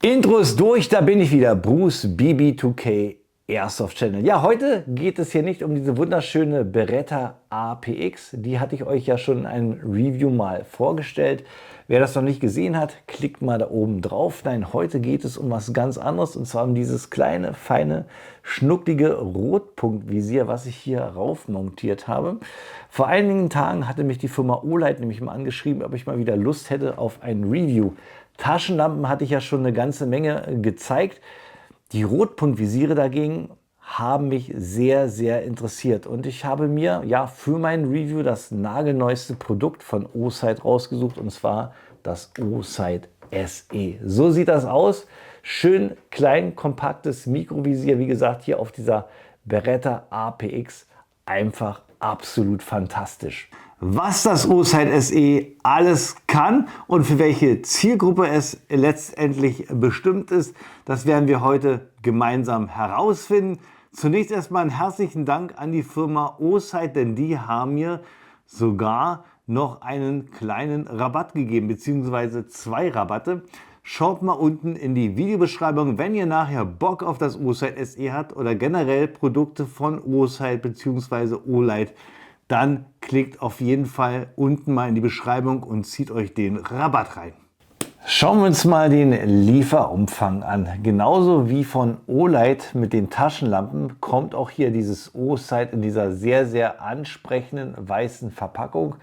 Intro ist durch, da bin ich wieder, Bruce BB2K Airsoft Channel. Ja, heute geht es hier nicht um diese wunderschöne Beretta APX. Die hatte ich euch ja schon in einem Review mal vorgestellt. Wer das noch nicht gesehen hat, klickt mal da oben drauf. Nein, heute geht es um was ganz anderes, und zwar um dieses kleine, feine, schnucklige Rotpunktvisier, was ich hier rauf montiert habe. Vor einigen Tagen hatte mich die Firma Olight nämlich mal angeschrieben, ob ich mal wieder Lust hätte auf ein Review. Taschenlampen hatte ich ja schon eine ganze Menge gezeigt. Die Rotpunktvisiere dagegen haben mich sehr, sehr interessiert. Und ich habe mir ja für mein Review das nagelneueste Produkt von Osight rausgesucht, und zwar das Osight SE. So sieht das aus. Schön klein, kompaktes Mikrovisier. Wie gesagt, hier auf dieser Beretta APX einfach absolut fantastisch. Was das Osight SE alles kann und für welche Zielgruppe es letztendlich bestimmt ist, das werden wir heute gemeinsam herausfinden. Zunächst erstmal einen herzlichen Dank an die Firma Osight, denn die haben mir sogar noch einen kleinen Rabatt gegeben, beziehungsweise 2 Rabatte. Schaut mal unten in die Videobeschreibung, wenn ihr nachher Bock auf das Osight SE habt oder generell Produkte von Osight bzw. Olight, dann klickt auf jeden Fall unten mal in die Beschreibung und zieht euch den Rabatt rein. Schauen wir uns mal den Lieferumfang an. Genauso wie von Olight mit den Taschenlampen kommt auch hier dieses Osight in dieser sehr, sehr ansprechenden weißen Verpackung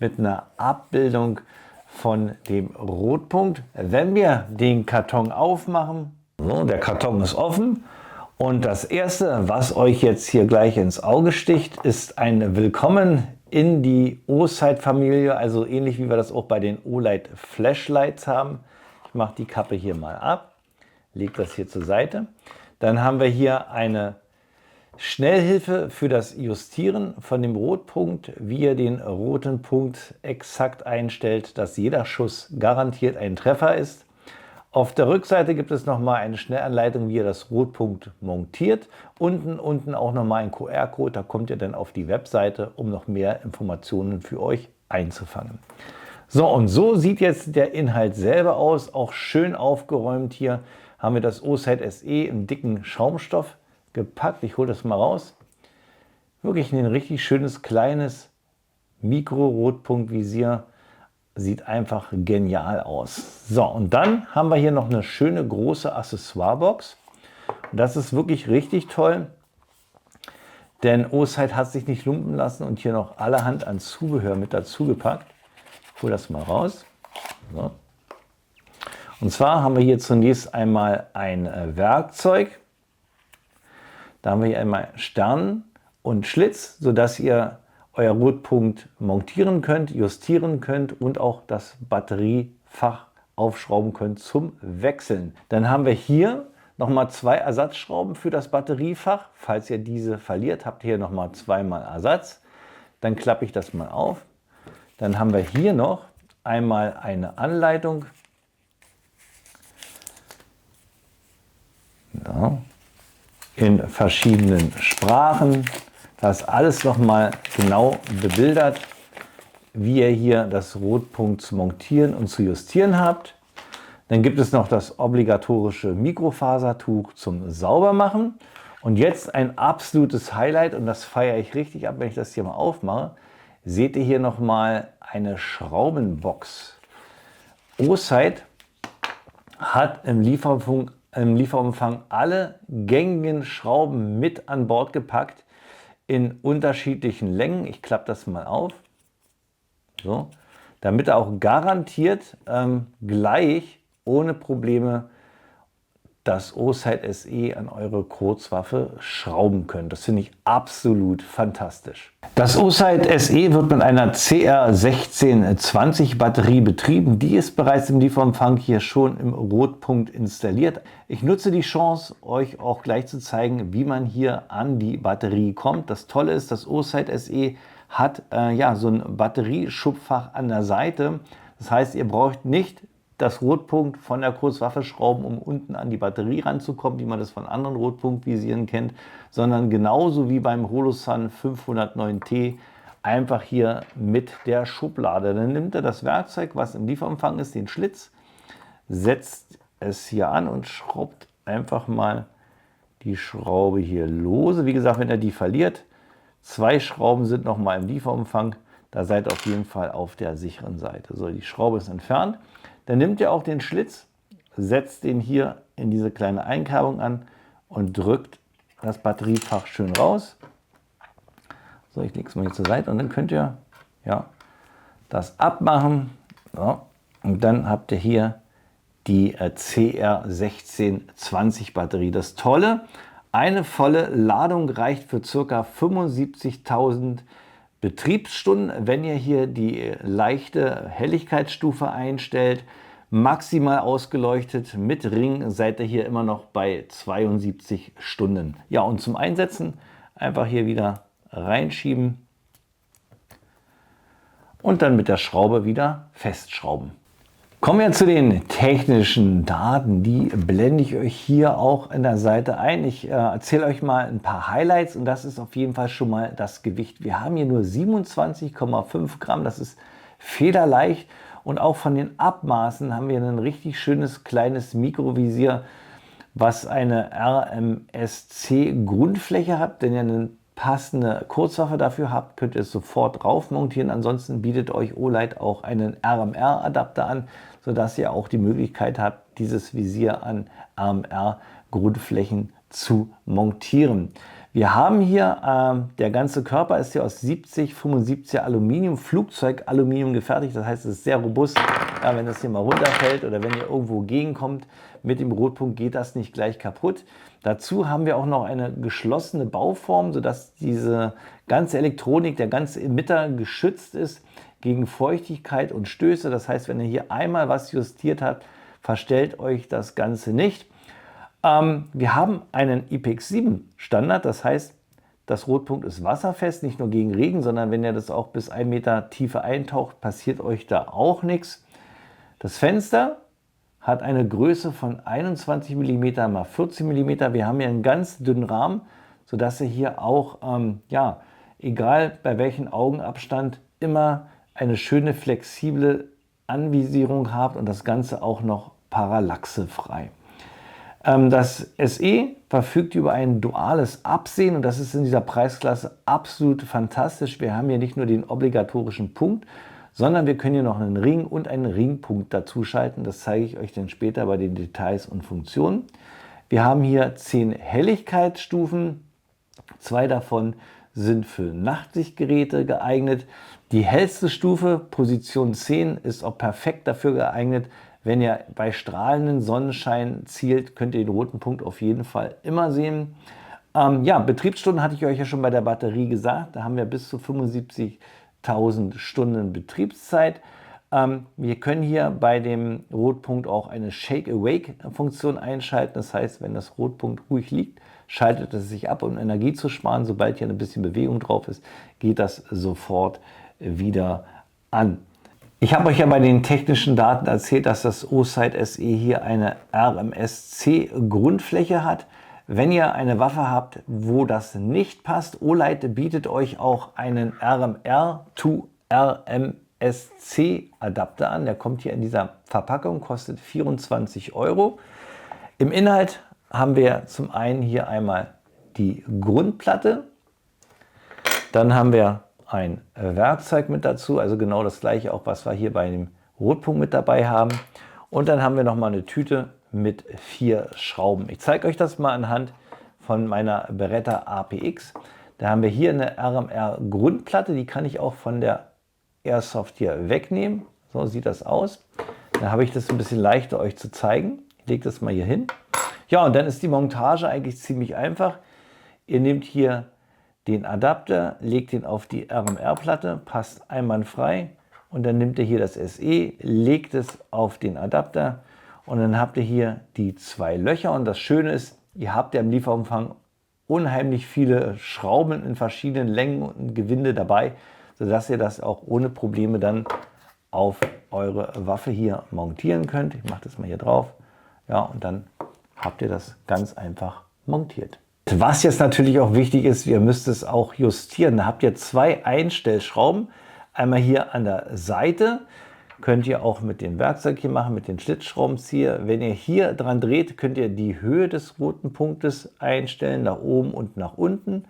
mit einer Abbildung von dem Rotpunkt. Wenn wir den Karton aufmachen, so, der Karton ist offen. Und das erste, was euch jetzt hier gleich ins Auge sticht, ist ein Willkommen in die Osight-Familie, also ähnlich wie wir das auch bei den Olight Flashlights haben. Ich mache die Kappe hier mal ab, lege das hier zur Seite. Dann haben wir hier eine Schnellhilfe für das Justieren von dem Rotpunkt, wie ihr den roten Punkt exakt einstellt, dass jeder Schuss garantiert ein Treffer ist. Auf der Rückseite gibt es nochmal eine Schnellanleitung, wie ihr das Rotpunkt montiert. Unten auch nochmal ein QR-Code, da kommt ihr dann auf die Webseite, um noch mehr Informationen für euch einzufangen. So, und so sieht jetzt der Inhalt selber aus, auch schön aufgeräumt. Hier haben wir das Osight SE im dicken Schaumstoff gepackt. Ich hole das mal raus. Wirklich ein richtig schönes, kleines Mikro-Rotpunktvisier. Sieht einfach genial aus. So, und dann haben wir hier noch eine schöne große Accessoirebox. Und das ist wirklich richtig toll, denn Osight hat sich nicht lumpen lassen und hier noch allerhand an Zubehör mit dazu gepackt. Ich hole das mal raus. So. Und zwar haben wir hier zunächst einmal ein Werkzeug. Da haben wir hier einmal Stern und Schlitz, sodass ihr euer Rotpunkt montieren könnt, justieren könnt und auch das Batteriefach aufschrauben könnt zum Wechseln. Dann haben wir hier nochmal 2 Ersatzschrauben für das Batteriefach. Falls ihr diese verliert, habt ihr hier nochmal 2-mal Ersatz. Dann klappe ich das mal auf. Dann haben wir hier noch einmal eine Anleitung. Ja. In verschiedenen Sprachen. Das ist alles nochmal genau bebildert, wie ihr hier das Rotpunkt zu montieren und zu justieren habt. Dann gibt es noch das obligatorische Mikrofasertuch zum Saubermachen. Und jetzt ein absolutes Highlight, und das feiere ich richtig ab, wenn ich das hier mal aufmache. Seht ihr hier nochmal eine Schraubenbox. Osight hat im Lieferumfang alle gängigen Schrauben mit an Bord gepackt, in unterschiedlichen Längen. Ich klappe das mal auf, so, damit ihr auch garantiert gleich ohne Probleme das Osight SE an eure Kurzwaffe schrauben könnt. Das finde ich absolut fantastisch. Das Osight SE wird mit einer CR1620 Batterie betrieben. Die ist bereits im Lieferumfang hier schon im Rotpunkt installiert. Ich nutze die Chance, euch auch gleich zu zeigen, wie man hier an die Batterie kommt. Das Tolle ist, das Osight SE hat ja, so ein Batterieschubfach an der Seite. Das heißt, ihr braucht nicht das Rotpunkt von der Kurzwaffe schrauben, um unten an die Batterie ranzukommen, wie man das von anderen Rotpunktvisieren kennt, sondern genauso wie beim Holosun 509T einfach hier mit der Schublade. Dann nimmt er das Werkzeug, was im Lieferumfang ist, den Schlitz, setzt es hier an und schraubt einfach mal die Schraube hier lose. Wie gesagt, wenn ihr die verliert, 2 Schrauben sind noch mal im Lieferumfang. Da seid ihr auf jeden Fall auf der sicheren Seite. So, die Schraube ist entfernt. Dann nimmt ihr auch den Schlitz, setzt den hier in diese kleine Einkerbung an und drückt das Batteriefach schön raus. So, ich lege es mal hier zur Seite und dann könnt ihr das abmachen. So, und dann habt ihr hier die CR1620 Batterie. Das Tolle, eine volle Ladung reicht für ca. 75.000 Betriebsstunden, wenn ihr hier die leichte Helligkeitsstufe einstellt. Maximal ausgeleuchtet mit Ring seid ihr hier immer noch bei 72 Stunden. Ja, und zum Einsetzen einfach hier wieder reinschieben und dann mit der Schraube wieder festschrauben. Kommen wir zu den technischen Daten, die blende ich euch hier auch in der Seite ein. Ich erzähle euch mal ein paar Highlights und das ist auf jeden Fall schon mal das Gewicht. Wir haben hier nur 27,5 Gramm, das ist federleicht und auch von den Abmaßen haben wir ein richtig schönes kleines Mikrovisier, was eine RMSC Grundfläche hat. Wenn ihr eine passende Kurzwaffe dafür habt, könnt ihr es sofort drauf montieren. Ansonsten bietet euch Olight auch einen RMR-Adapter an, sodass ihr auch die Möglichkeit habt, dieses Visier an RMR-Grundflächen zu montieren. Wir haben hier, der ganze Körper ist hier aus 70-75 Aluminium, Flugzeugaluminium gefertigt. Das heißt, es ist sehr robust. Ja, wenn das hier mal runterfällt oder wenn ihr irgendwo gegenkommt mit dem Rotpunkt, geht das nicht gleich kaputt. Dazu haben wir auch noch eine geschlossene Bauform, sodass diese ganze Elektronik, der ganze Emitter geschützt ist gegen Feuchtigkeit und Stöße. Das heißt, wenn ihr hier einmal was justiert habt, verstellt euch das Ganze nicht. Wir haben einen IPX7 Standard, das heißt, das Rotpunkt ist wasserfest, nicht nur gegen Regen, sondern wenn ihr das auch bis 1 Meter Tiefe eintaucht, passiert euch da auch nichts. Das Fenster hat eine Größe von 21 mm x 14 mm. Wir haben hier einen ganz dünnen Rahmen, sodass ihr hier auch, egal bei welchem Augenabstand, immer eine schöne flexible Anvisierung habt und das Ganze auch noch parallaxefrei. Das SE verfügt über ein duales Absehen und das ist in dieser Preisklasse absolut fantastisch. Wir haben hier nicht nur den obligatorischen Punkt, sondern wir können hier noch einen Ring und einen Ringpunkt dazu schalten. Das zeige ich euch dann später bei den Details und Funktionen. Wir haben hier 10 Helligkeitsstufen. 2 davon sind für Nachtsichtgeräte geeignet. Die hellste Stufe, Position 10, ist auch perfekt dafür geeignet. Wenn ihr bei strahlendem Sonnenschein zielt, könnt ihr den roten Punkt auf jeden Fall immer sehen. Betriebsstunden hatte ich euch ja schon bei der Batterie gesagt. Da haben wir bis zu 75.000 Stunden Betriebszeit. Wir können hier bei dem Rotpunkt auch eine Shake-Awake-Funktion einschalten. Das heißt, wenn das Rotpunkt ruhig liegt, schaltet es sich ab, um Energie zu sparen. Sobald hier ein bisschen Bewegung drauf ist, geht das sofort wieder an. Ich habe euch ja bei den technischen Daten erzählt, dass das Osight SE hier eine RMSC Grundfläche hat. Wenn ihr eine Waffe habt, wo das nicht passt, Olight bietet euch auch einen RMR to RMSC Adapter an. Der kommt hier in dieser Verpackung, kostet 24 €. Im Inhalt haben wir zum einen hier einmal die Grundplatte, dann haben wir ein Werkzeug mit dazu, also genau das gleiche auch, was wir hier bei dem Rotpunkt mit dabei haben. Und dann haben wir noch mal eine Tüte mit 4 Schrauben. Ich zeige euch das mal anhand von meiner Beretta APX. Da haben wir hier eine RMR Grundplatte, die kann ich auch von der Airsoft hier wegnehmen. So sieht das aus. Dann habe ich das ein bisschen leichter euch zu zeigen. Ich lege das mal hier hin. Ja, und dann ist die Montage eigentlich ziemlich einfach. Ihr nehmt hier den Adapter, legt ihn auf die RMR-Platte, passt einwandfrei und dann nimmt ihr hier das SE, legt es auf den Adapter und dann habt ihr hier die 2 Löcher und das Schöne ist, ihr habt ja im Lieferumfang unheimlich viele Schrauben in verschiedenen Längen und Gewinde dabei, sodass ihr das auch ohne Probleme dann auf eure Waffe hier montieren könnt. Ich mache das mal hier drauf, ja, und dann habt ihr das ganz einfach montiert. Was jetzt natürlich auch wichtig ist, ihr müsst es auch justieren. Da habt ihr 2 Einstellschrauben. Einmal hier an der Seite Könnt ihr auch mit dem Werkzeug hier machen, mit den Schlitzschraubenzieher. Wenn ihr hier dran dreht, könnt ihr die Höhe des roten Punktes einstellen, nach oben und nach unten.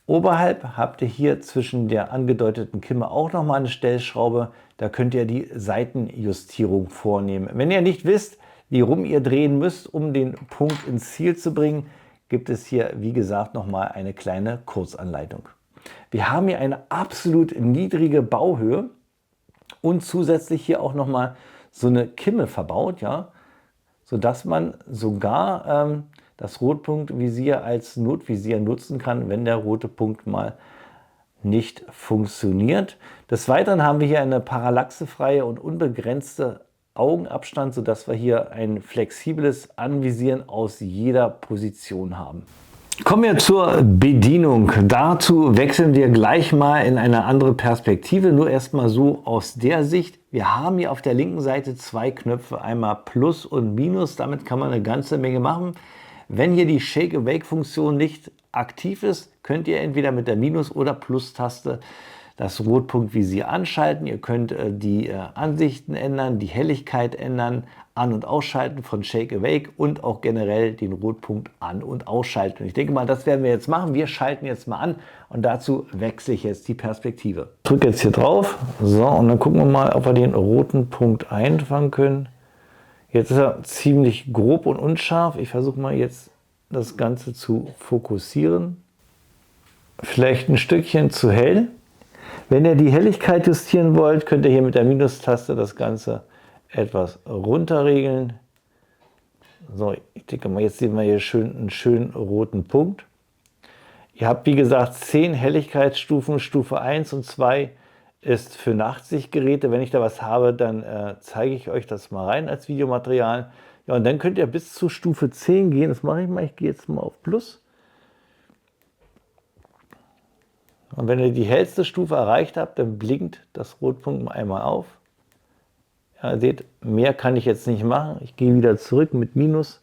Oberhalb habt ihr hier zwischen der angedeuteten Kimme auch nochmal eine Stellschraube. Da könnt ihr die Seitenjustierung vornehmen. Wenn ihr nicht wisst, wie rum ihr drehen müsst, um den Punkt ins Ziel zu bringen, gibt es hier, wie gesagt, nochmal eine kleine Kurzanleitung. Wir haben hier eine absolut niedrige Bauhöhe und zusätzlich hier auch nochmal so eine Kimme verbaut, ja, sodass man sogar das Rotpunktvisier als Notvisier nutzen kann, wenn der rote Punkt mal nicht funktioniert. Des Weiteren haben wir hier eine parallaxefreie und unbegrenzte Augenabstand, sodass wir hier ein flexibles Anvisieren aus jeder Position haben. Kommen wir zur Bedienung. Dazu wechseln wir gleich mal in eine andere Perspektive. Nur erstmal so aus der Sicht. Wir haben hier auf der linken Seite zwei Knöpfe, einmal Plus und Minus. Damit kann man eine ganze Menge machen. Wenn hier die Shake-Awake-Funktion nicht aktiv ist, könnt ihr entweder mit der Minus- oder Plus-Taste das Rotpunktvisier anschalten. Ihr könnt die Ansichten ändern, die Helligkeit ändern, an- und ausschalten von Shake Awake und auch generell den Rotpunkt an- und ausschalten. Und ich denke mal, das werden wir jetzt machen. Wir schalten jetzt mal an und dazu wechsle ich jetzt die Perspektive. Ich drücke jetzt hier drauf. So, und dann gucken wir mal, ob wir den roten Punkt einfangen können. Jetzt ist er ziemlich grob und unscharf. Ich versuche mal jetzt das Ganze zu fokussieren. Vielleicht ein Stückchen zu hell. Wenn ihr die Helligkeit justieren wollt, könnt ihr hier mit der Minustaste das Ganze etwas runterregeln. So, ich denke mal, jetzt sehen wir hier einen schönen roten Punkt. Ihr habt, wie gesagt, 10 Helligkeitsstufen. Stufe 1 und 2 ist für Nachtsichtgeräte. Wenn ich da was habe, dann zeige ich euch das mal rein als Videomaterial. Ja, und dann könnt ihr bis zu Stufe 10 gehen. Das mache ich mal. Ich gehe jetzt mal auf Plus. Und wenn ihr die hellste Stufe erreicht habt, dann blinkt das Rotpunkt einmal auf. Ja, ihr seht, mehr kann ich jetzt nicht machen. Ich gehe wieder zurück mit Minus,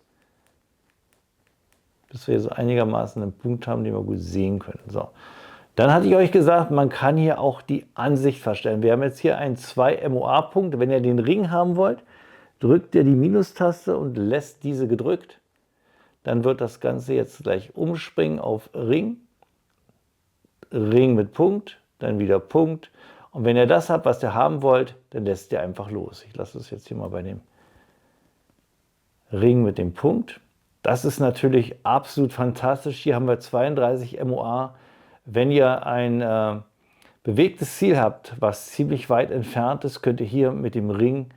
bis wir so einigermaßen einen Punkt haben, den wir gut sehen können. So. Dann hatte ich euch gesagt, man kann hier auch die Ansicht verstellen. Wir haben jetzt hier einen 2 MOA-Punkt. Wenn ihr den Ring haben wollt, drückt ihr die Minustaste und lässt diese gedrückt. Dann wird das Ganze jetzt gleich umspringen auf Ring. Ring mit Punkt, dann wieder Punkt. Und wenn ihr das habt, was ihr haben wollt, dann lässt ihr einfach los. Ich lasse es jetzt hier mal bei dem Ring mit dem Punkt. Das ist natürlich absolut fantastisch. Hier haben wir 32 MOA. Wenn ihr ein bewegtes Ziel habt, was ziemlich weit entfernt ist, könnt ihr hier mit dem Ring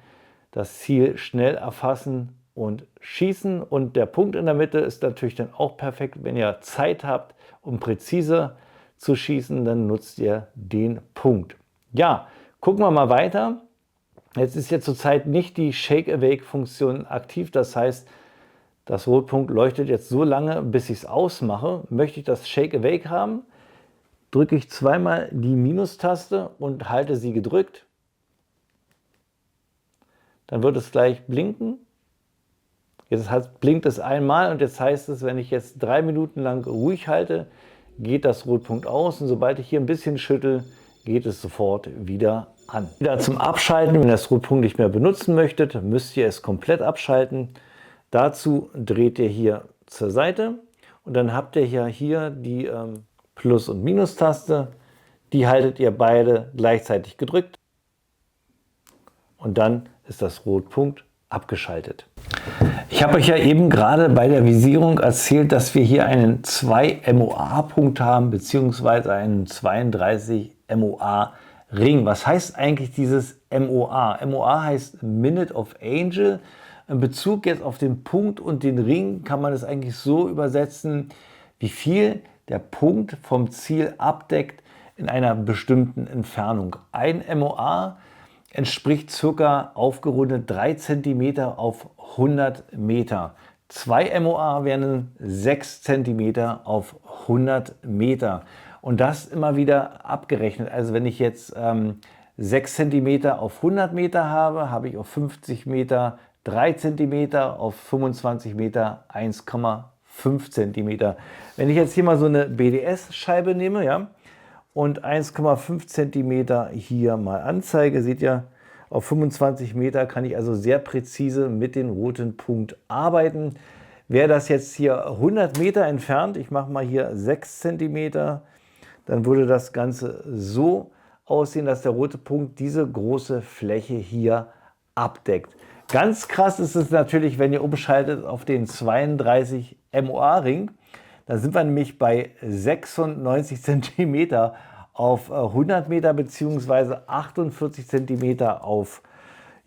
das Ziel schnell erfassen und schießen. Und der Punkt in der Mitte ist natürlich dann auch perfekt. Wenn ihr Zeit habt, um präzise zu schießen, dann nutzt ihr den Punkt. Ja, gucken wir mal weiter. Jetzt ist ja zurzeit nicht die Shake-Awake-Funktion aktiv. Das heißt, das Rotpunkt leuchtet jetzt so lange, bis ich es ausmache. Möchte ich das Shake-Awake haben, drücke ich zweimal die Minustaste und halte sie gedrückt. Dann wird es gleich blinken. Jetzt blinkt es einmal und jetzt heißt es, wenn ich jetzt 3 Minuten lang ruhig halte, geht das Rotpunkt aus und sobald ich hier ein bisschen schüttel, geht es sofort wieder an. Wieder zum Abschalten, wenn ihr das Rotpunkt nicht mehr benutzen möchtet, müsst ihr es komplett abschalten. Dazu dreht ihr hier zur Seite und dann habt ihr ja hier die Plus- und Minus-Taste. Die haltet ihr beide gleichzeitig gedrückt und dann ist das Rotpunkt abgeschaltet. Ich habe euch ja eben gerade bei der Visierung erzählt, dass wir hier einen 2 MOA-Punkt haben, beziehungsweise einen 32 MOA-Ring. Was heißt eigentlich dieses MOA? MOA heißt Minute of Angel. In Bezug jetzt auf den Punkt und den Ring kann man es eigentlich so übersetzen, wie viel der Punkt vom Ziel abdeckt in einer bestimmten Entfernung. Ein MOA entspricht ca. aufgerundet 3 cm auf 100 Meter. 2 MOA wären 6 cm auf 100 Meter. Und das immer wieder abgerechnet. Also wenn ich jetzt 6 cm auf 100 Meter habe, habe ich auf 50 Meter 3 cm, auf 25 Meter 1,5 cm. Wenn ich jetzt hier mal so eine BDS-Scheibe nehme, ja, und 1,5 cm hier mal anzeige, seht ihr, Auf 25 Meter kann ich also sehr präzise mit dem roten Punkt arbeiten. Wäre das jetzt hier 100 Meter entfernt, ich mache mal hier 6 cm, dann würde das Ganze so aussehen, dass der rote Punkt diese große Fläche hier abdeckt. Ganz krass ist es natürlich, wenn ihr umschaltet auf den 32 MOA-Ring. Da sind wir nämlich bei 96 cm auf 100 Meter bzw. 48 cm auf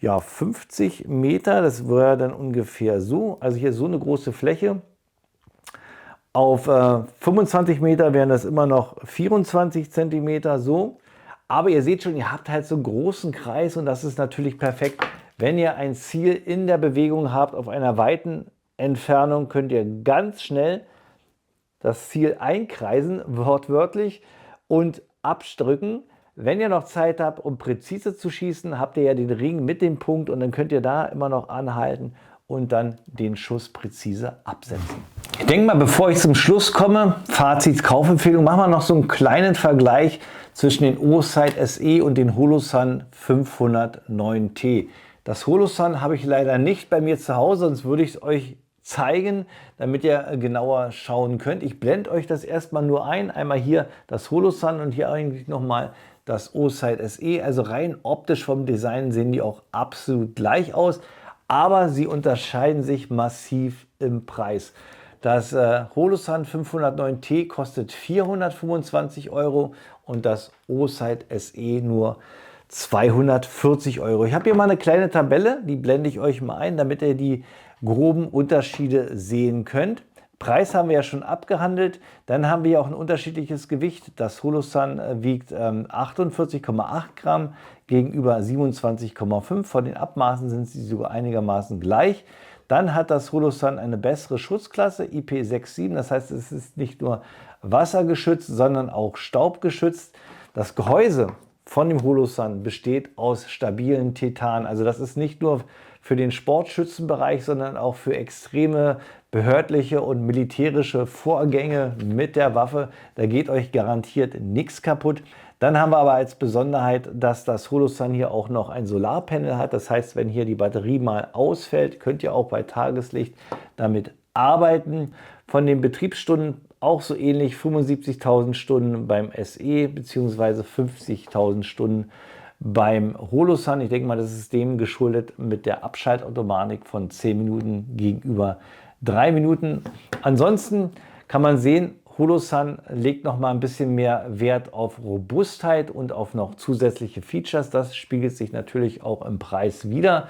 50 Meter. Das wäre dann ungefähr so. Also hier so eine große Fläche. Auf 25 Meter wären das immer noch 24 cm so. Aber ihr seht schon, ihr habt halt so einen großen Kreis und das ist natürlich perfekt. Wenn ihr ein Ziel in der Bewegung habt, auf einer weiten Entfernung, könnt ihr ganz schnell das Ziel einkreisen, wortwörtlich, und abdrücken. Wenn ihr noch Zeit habt, um präzise zu schießen, habt ihr ja den Ring mit dem Punkt und dann könnt ihr da immer noch anhalten und dann den Schuss präzise absetzen. Ich denke mal, bevor ich zum Schluss komme, Fazit, Kaufempfehlung, machen wir noch so einen kleinen Vergleich zwischen den Osite SE und den Holosun 509T. Das Holosun habe ich leider nicht bei mir zu Hause, sonst würde ich es euch zeigen, damit ihr genauer schauen könnt. Ich blende euch das erstmal nur ein. Einmal hier das Holosun und hier eigentlich nochmal das Osite SE. Also rein optisch vom Design sehen die auch absolut gleich aus, aber sie unterscheiden sich massiv im Preis. Das Holosun 509T kostet 425 € und das Osite SE nur 240 €. Ich habe hier mal eine kleine Tabelle, die blende ich euch mal ein, damit ihr die groben Unterschiede sehen könnt. Preis haben wir ja schon abgehandelt. Dann haben wir ja auch ein unterschiedliches Gewicht. Das Holosun wiegt 48,8 Gramm gegenüber 27,5. Von den Abmaßen sind sie sogar einigermaßen gleich. Dann hat das Holosun eine bessere Schutzklasse, IP67. Das heißt, es ist nicht nur wassergeschützt, sondern auch staubgeschützt. Das Gehäuse von dem Holosun besteht aus stabilen Titan. Also das ist nicht nur für den Sportschützenbereich, sondern auch für extreme behördliche und militärische Vorgänge mit der Waffe. Da geht euch garantiert nichts kaputt. Dann haben wir aber als Besonderheit, dass das Holosun hier auch noch ein Solarpanel hat. Das heißt, wenn hier die Batterie mal ausfällt, könnt ihr auch bei Tageslicht damit arbeiten. Von den Betriebsstunden auch so ähnlich, 75.000 Stunden beim SE bzw. 50.000 Stunden beim Holosun. Ich denke mal, das ist dem geschuldet mit der Abschaltautomatik von 10 Minuten gegenüber 3 Minuten. Ansonsten kann man sehen, Holosun legt noch mal ein bisschen mehr Wert auf Robustheit und auf noch zusätzliche Features. Das spiegelt sich natürlich auch im Preis wider.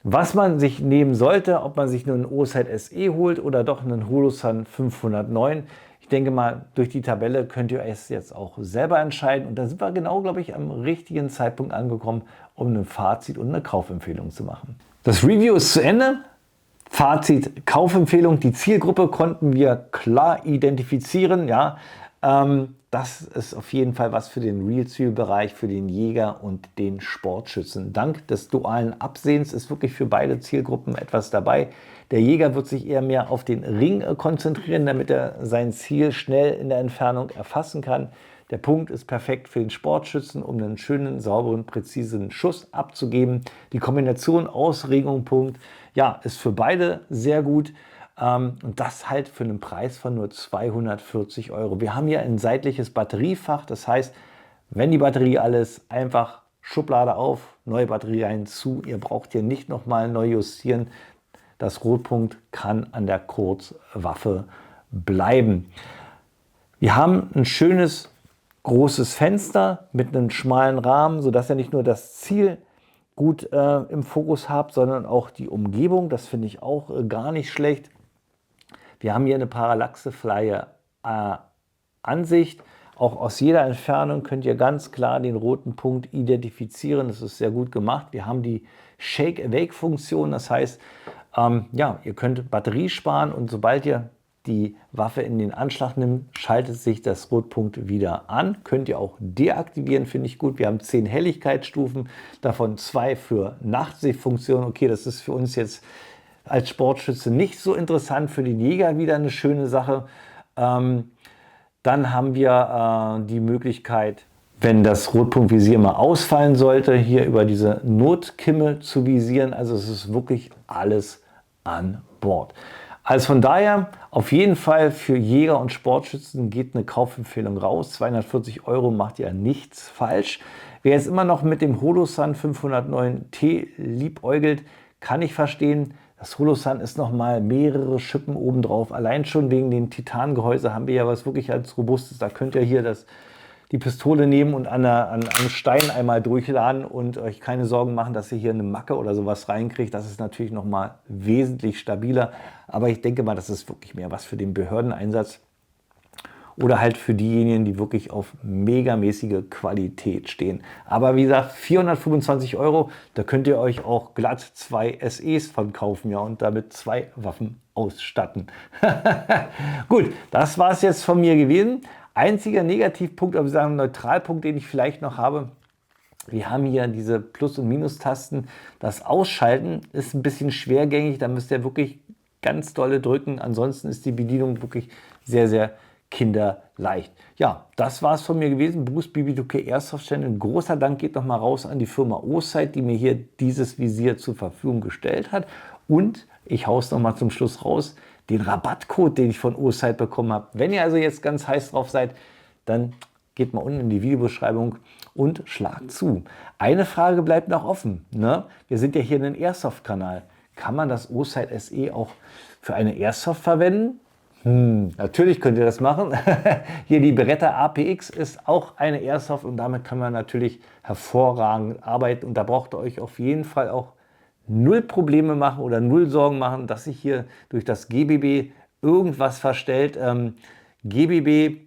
Was man sich nehmen sollte, ob man sich nur einen Osite SE holt oder doch einen Holosun 509. Ich denke mal, durch die Tabelle könnt ihr es jetzt auch selber entscheiden. Und da sind wir genau, glaube ich, am richtigen Zeitpunkt angekommen, um ein Fazit und eine Kaufempfehlung zu machen. Das Review ist zu Ende. Fazit, Kaufempfehlung. Die Zielgruppe konnten wir klar identifizieren. Ja, das ist auf jeden Fall was für den Realzielbereich, für den Jäger und den Sportschützen. Dank des dualen Absehens ist wirklich für beide Zielgruppen etwas dabei. Der Jäger wird sich eher mehr auf den Ring konzentrieren, damit er sein Ziel schnell in der Entfernung erfassen kann. Der Punkt ist perfekt für den Sportschützen, um einen schönen, sauberen, präzisen Schuss abzugeben. Die Kombination Ausregung, Punkt, ja, ist für beide sehr gut. Und das halt für einen Preis von nur 240 €. Wir haben hier ein seitliches Batteriefach. Das heißt, wenn die Batterie alles einfach Schublade auf, neue Batterie rein, zu. Ihr braucht hier nicht nochmal neu justieren. Das Rotpunkt kann an der Kurzwaffe bleiben. Wir haben ein schönes großes Fenster mit einem schmalen Rahmen, sodass ihr nicht nur das Ziel gut im Fokus habt, sondern auch die Umgebung. Das finde ich auch gar nicht schlecht. Wir haben hier eine parallaxefreie Ansicht. Auch aus jeder Entfernung könnt ihr ganz klar den roten Punkt identifizieren. Das ist sehr gut gemacht. Wir haben die Shake-Awake-Funktion. Das heißt, ja, ihr könnt Batterie sparen und sobald ihr die Waffe in den Anschlag nimmt, schaltet sich das Rotpunkt wieder an. Könnt ihr auch deaktivieren, finde ich gut. Wir haben 10 Helligkeitsstufen, davon 2 für Nachtsichtfunktion. Okay, das ist für uns jetzt als Sportschütze nicht so interessant, für den Jäger wieder eine schöne Sache. Dann haben wir die Möglichkeit, wenn das Rotpunktvisier mal ausfallen sollte, hier über diese Notkimme zu visieren. Also es ist wirklich alles an Bord. Also von daher auf jeden Fall für Jäger und Sportschützen geht eine Kaufempfehlung raus. 240 € macht ja nichts falsch. Wer jetzt immer noch mit dem Holosun 509T liebäugelt, kann ich verstehen. Das Holosun ist nochmal mehrere Schippen obendrauf. Allein schon wegen den Titangehäuse haben wir ja was wirklich als Robustes. Da könnt ihr hier die Pistole nehmen und an einem Stein einmal durchladen und euch keine Sorgen machen, dass ihr hier eine Macke oder sowas reinkriegt. Das ist natürlich nochmal wesentlich stabiler. Aber ich denke mal, das ist wirklich mehr was für den Behördeneinsatz oder halt für diejenigen, die wirklich auf megamäßige Qualität stehen. Aber wie gesagt, 425 €, da könnt ihr euch auch glatt 2 SEs von kaufen, ja, und damit 2 Waffen ausstatten. Gut, das war es jetzt von mir gewesen. Einziger Negativpunkt, aber wir sagen Neutralpunkt, den ich vielleicht noch habe: Wir haben hier diese Plus- und Minustasten. Das Ausschalten ist ein bisschen schwergängig, da müsst ihr wirklich ganz dolle drücken. Ansonsten ist die Bedienung wirklich sehr, sehr kinderleicht. Ja, das war es von mir gewesen. Bruce BB2K Airsoft Channel. Ein großer Dank geht nochmal raus an die Firma O-Sight, die mir hier dieses Visier zur Verfügung gestellt hat. Und ich haue es nochmal zum Schluss raus: Den Rabattcode, den ich von O-Sight bekommen habe. Wenn ihr also jetzt ganz heiß drauf seid, dann geht mal unten in die Videobeschreibung und schlagt zu. Eine Frage bleibt noch offen, ne? Wir sind ja hier ein Airsoft-Kanal. Kann man das O-Sight SE auch für eine Airsoft verwenden? Natürlich könnt ihr das machen. Hier die Beretta APX ist auch eine Airsoft und damit kann man natürlich hervorragend arbeiten. Und da braucht ihr euch auf jeden Fall auch null Probleme machen oder null Sorgen machen, dass sich hier durch das GBB irgendwas verstellt. GBB,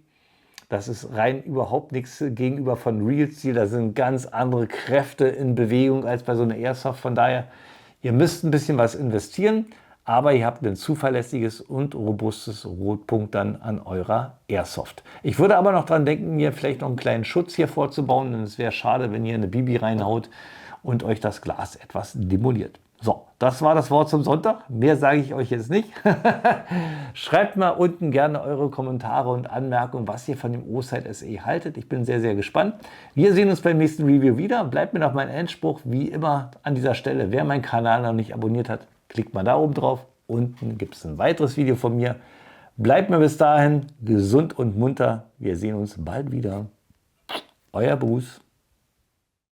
das ist rein überhaupt nichts gegenüber von Real Steel. Da sind ganz andere Kräfte in Bewegung als bei so einer Airsoft. Von daher, ihr müsst ein bisschen was investieren, aber ihr habt ein zuverlässiges und robustes Rotpunkt dann an eurer Airsoft. Ich würde aber noch dran denken, mir vielleicht noch einen kleinen Schutz hier vorzubauen, denn es wäre schade, wenn ihr eine Bibi reinhaut und euch das Glas etwas demoliert. So, das war das Wort zum Sonntag. Mehr sage ich euch jetzt nicht. Schreibt mal unten gerne eure Kommentare und Anmerkungen, was ihr von dem O-Sight SE haltet. Ich bin sehr, sehr gespannt. Wir sehen uns beim nächsten Review wieder. Bleibt mir noch mein Endspruch, wie immer an dieser Stelle: Wer meinen Kanal noch nicht abonniert hat, klickt mal da oben drauf. Unten gibt es ein weiteres Video von mir. Bleibt mir bis dahin gesund und munter. Wir sehen uns bald wieder. Euer Bruce.